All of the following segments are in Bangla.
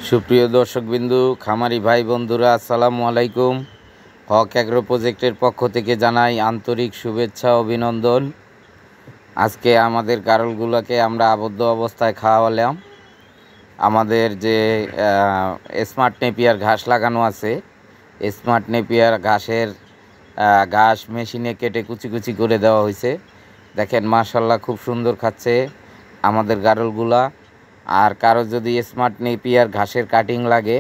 সুপ্রিয় দর্শকবিন্দু, খামারি ভাই বন্ধুরা, আসসালামু আলাইকুম। হক অ্যাগ্রো প্রজেক্টের পক্ষ থেকে জানাই আন্তরিক শুভেচ্ছা অভিনন্দন। আজকে আমাদের গারলগুলোকে আমরা আবদ্ধ অবস্থায় খাওয়ালাম। আমাদের যে স্মার্ট নেপিয়ার ঘাস লাগানো আছে, স্মার্ট নেপিয়ার ঘাস মেশিনে কেটে কুচি কুচি করে দেওয়া হয়েছে। দেখেন মাশাল্লাহ, খুব সুন্দর খাচ্ছে আমাদের গারলগুলা। আর কারো যদি স্মার্ট নেপিয়ার ঘাসের কাটিং লাগে,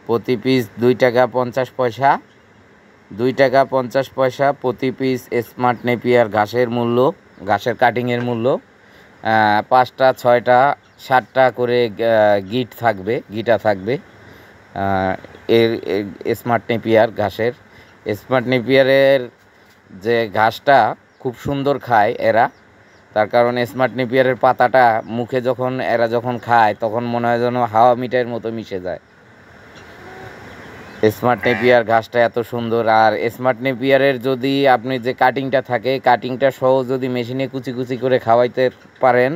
প্রতি পিস 2 টাকা 50 পয়সা, 2 টাকা 50 পয়সা প্রতি পিস স্মার্ট নেপিয়ার ঘাসের কাটিংয়ের মূল্য। 5টা 6টা 7টা করে গিটা থাকবে এর স্মার্ট নেপিয়ারের যে ঘাসটা খুব সুন্দর খায় এরা। তার কারণ স্মার্ট নেপিয়ারের পাতাটা মুখে এরা যখন খায় তখন মনে হয় যেন হাওয়া মিঠাইয়ের মতো মিশে যায়। স্মার্ট নেপিয়ার ঘাসটা এত সুন্দর। আর স্মার্ট নেপিয়ারের যদি আপনি যে কাটিংটা থাকে, কাটিংটা সহ যদি মেশিনে কুচি কুচি করে খাওয়াইতে পারেন,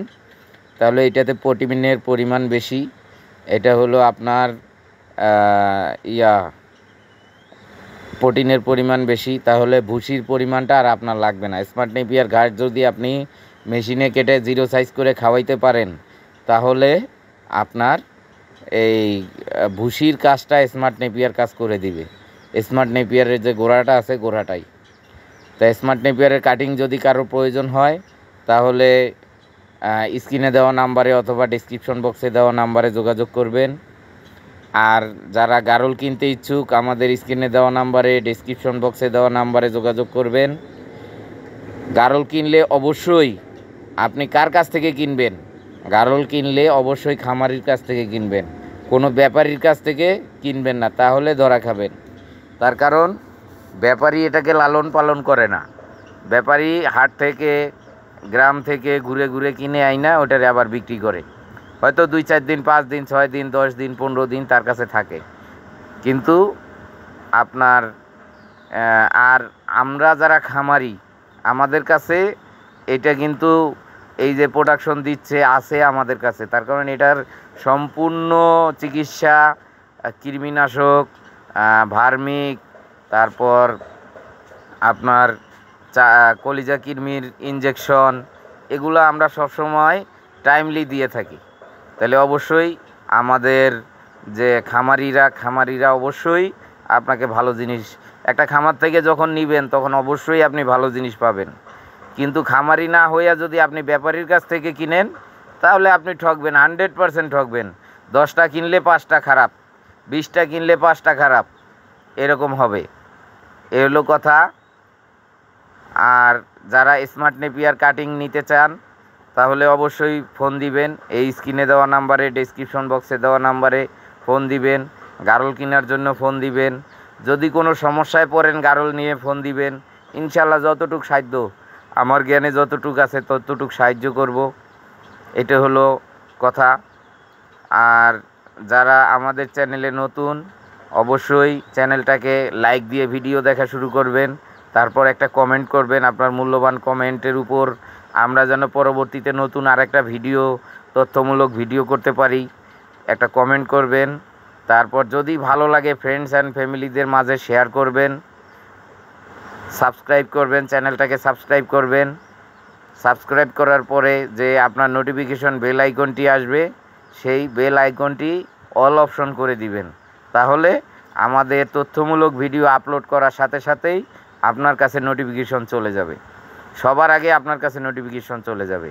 তাহলে এটাতে প্রোটিনের পরিমাণ বেশি। এটা হলো আপনার প্রোটিনের পরিমাণ বেশি, তাহলে ভুসির পরিমাণটা আর আপনার লাগবে না। স্মার্ট নেপিয়ার ঘাস যদি আপনি মেশিনে কেটে 0 সাইজ করে খাওয়াইতে পারেন, তাহলে আপনার এই ভুসির কাজটা স্মার্ট নেপিয়ার কাজ করে দিবে। স্মার্ট নেপিয়ারের যে গোড়াটা আছে, গোড়াটাই। তাই স্মার্ট নেপিয়ারের কাটিং যদি কারো প্রয়োজন হয়, তাহলে স্ক্রিনে দেওয়া নাম্বারে অথবা ডেসক্রিপশন বক্সে দেওয়া নাম্বারে যোগাযোগ করবেন। আর যারা গারল কিনতে ইচ্ছুক, আমাদের স্ক্রিনে দেওয়া নাম্বারে, ডেসক্রিপশন বক্সে দেওয়া নাম্বারে যোগাযোগ করবেন। গারল কিনলে অবশ্যই আপনি কার কাছ থেকে কিনবেন? গারল কিনলে অবশ্যই খামারির কাছ থেকে কিনবেন, কোনো ব্যাপারীর কাছ থেকে কিনবেন না, তাহলে ধরা খাবেন। তার কারণ ব্যাপারী এটাকে লালন পালন করে না। ব্যাপারী হাট থেকে, গ্রাম থেকে ঘুরে ঘুরে কিনে আইনা ওটারে আবার বিক্রি করে। হয়তো 2-4 দিন, 5 দিন, 6 দিন, 10 দিন, 15 দিন তার কাছে থাকে। কিন্তু আপনার আর আমরা যারা খামারি, আমাদের কাছে এটা কিন্তু এই যে প্রোডাকশন দিচ্ছে আছে আমাদের কাছে। তার কারণ এটার সম্পূর্ণ চিকিৎসা, কৃমিনাশক, ভার্মিক, তারপর আপনার কলিজা কৃমির ইনজেকশন, এগুলো আমরা সবসময় টাইমলি দিয়ে থাকি। তাহলে অবশ্যই আমাদের যে খামারিরা অবশ্যই আপনাকে ভালো জিনিস, একটা খামার থেকে যখন নেবেন তখন অবশ্যই আপনি ভালো জিনিস পাবেন। কিন্তু খামারি না হইয়া যদি আপনি ব্যাপারীর কাছ থেকে কিনেন, তাহলে আপনি ঠকবেন, 100% ঠকবেন। 10টা কিনলে 5টা খারাপ, 20টা কিনলে 5টা খারাপ, এরকম হবে। এ হলো কথা। আর যারা স্মার্ট নেপিয়ার কাটিং নিতে চান, তাহলে অবশ্যই ফোন দিবেন। এই স্ক্রিনে দেওয়া নাম্বারে, ডেসক্রিপশন বক্সে দেওয়া নাম্বারে ফোন দিবেন। গারল কেনার জন্য ফোন দিবেন। যদি কোনো সমস্যায় পড়েন গারল নিয়ে ফোন দিবেন। ইনশাল্লাহ যতটুক সাধ্য, আমার জ্ঞানে যতটুক আছে ততটুক সাহায্য করব। এটা হলো কথা। আর যারা আমাদের চ্যানেলে নতুন, অবশ্যই চ্যানেলটাকে লাইক দিয়ে ভিডিও দেখা শুরু করবেন। তারপর একটা কমেন্ট করবেন। আপনার মূল্যবান কমেন্টের উপর আমরা যেন পরবর্তীতে নতুন আরেকটা তথ্যমূলক ভিডিও করতে পারি, একটা কমেন্ট করবেন। তারপর যদি ভালো লাগে ফ্রেন্ডস অ্যান্ড ফ্যামিলিদের মাঝে শেয়ার করবেন, সাবস্ক্রাইব করবেন, চ্যানেলটাকে সাবস্ক্রাইব করবেন। সাবস্ক্রাইব করার পরে যে আপনার নোটিফিকেশন বেল আইকনটি আসবে, সেই বেল আইকনটি অল অপশন করে দিবেন। তাহলে আমাদের তথ্যমূলক ভিডিও আপলোড করার সাথে সাথেই আপনার কাছে নোটিফিকেশন চলে যাবে, সবার আগে আপনার কাছে নোটিফিকেশন চলে যাবে।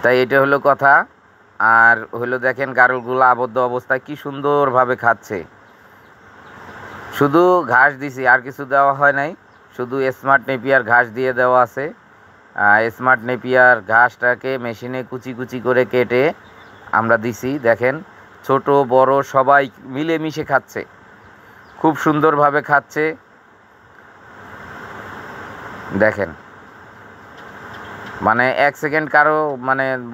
তাই এটা হলো কথা। আর হলো দেখেন গারলগুলো আবদ্ধ অবস্থায় কি সুন্দরভাবে খাচ্ছে। শুধু ঘাস দিছি, আর কিছু দেওয়া হয় নাই, শুধু স্মার্ট নেপিয়ার ঘাস দিয়ে দেওয়া আছে। স্মার্ট নেপিয়ার ঘাসটাকে মেশিনে কুচি কুচি করে কেটে আমরা দিছি। দেখেন ছোট বড় সবাই মিলেমিশে খাচ্ছে, খুব সুন্দরভাবে খাচ্ছে। দেখেন মানে 1 সেকেন্ড কারো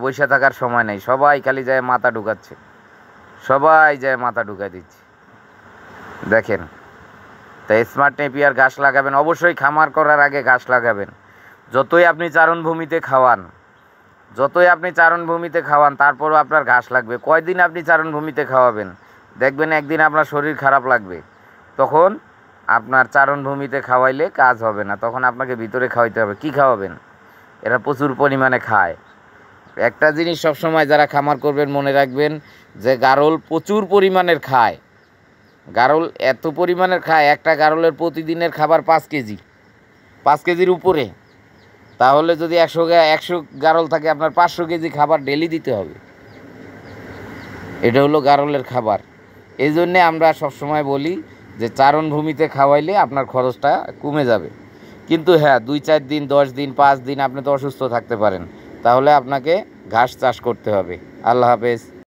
বসে থাকার সময় নেই, সবাই খালি যায় মাথা ঢুকাচ্ছে, সবাই যায় মাথা ঢুকাই দিচ্ছে। দেখেন, তাই স্মার্ট নেপিয়ার ঘাস লাগাবেন, অবশ্যই খামার করার আগে ঘাস লাগাবেন। যতই আপনি চারণভূমিতে খাওয়ান, যতই আপনি চারণভূমিতে খাওয়ান তারপরও আপনার ঘাস লাগবে। কয়দিন আপনি চারণভূমিতে খাওয়াবেন? দেখবেন একদিন আপনার শরীর খারাপ লাগবে, তখন আপনার চারণভূমিতে খাওয়াইলে কাজ হবে না, তখন আপনাকে ভিতরে খাওয়াইতে হবে। কি খাওয়াবেন? এরা প্রচুর পরিমাণে খায়। একটা জিনিস সবসময় যারা খামার করবেন মনে রাখবেন যে গারল প্রচুর পরিমাণের খায়। গারল এত পরিমাণের খায়, একটা গারলের প্রতিদিনের খাবার 5 কেজি, 5 কেজির উপরে। তাহলে যদি 100 গারল থাকে, আপনার 500 কেজি খাবার ডেলি দিতে হবে। এটা হলো গারলের খাবার। এই জন্যে আমরা সবসময় বলি যে চারণভূমিতে খাওয়াইলে আপনার খরচটা কমে যাবে। কিন্তু হ্যাঁ, 2-4 দিন, 10 দিন, 5 দিন আপনি তো অসুস্থ থাকতে পারেন, তাহলে আপনাকে ঘাস চাষ করতে হবে। আল্লাহ হাফেজ।